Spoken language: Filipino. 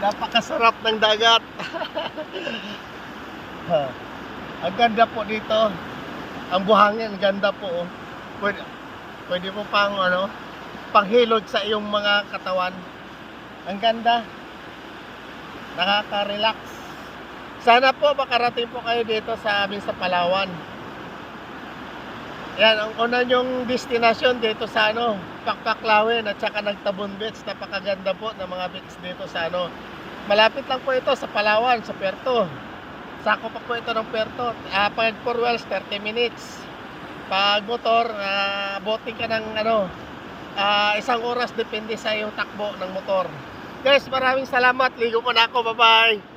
Napakasarap ng dagat. Ang ganda po dito. Ang buhangin, ganda po. Oh. Pwede po pang panghilod sa iyong mga katawan. Ang ganda. Nakaka-relax. Sana po makarating po kayo dito sa amin sa Palawan. Yan, ang una nyong destinasyon dito sa Pakpaklawin at saka Nagtabon Beach. Napakaganda po ng mga beach dito sa malapit lang po ito sa Palawan, sa Puerto. Sako pa po ito ng Puerto. Pag 4 wheels, 30 minutes. Pag motor, boating ka ng isang oras, depende sa iyong takbo ng motor. Guys, maraming salamat. Ligo po na ako. Bye-bye.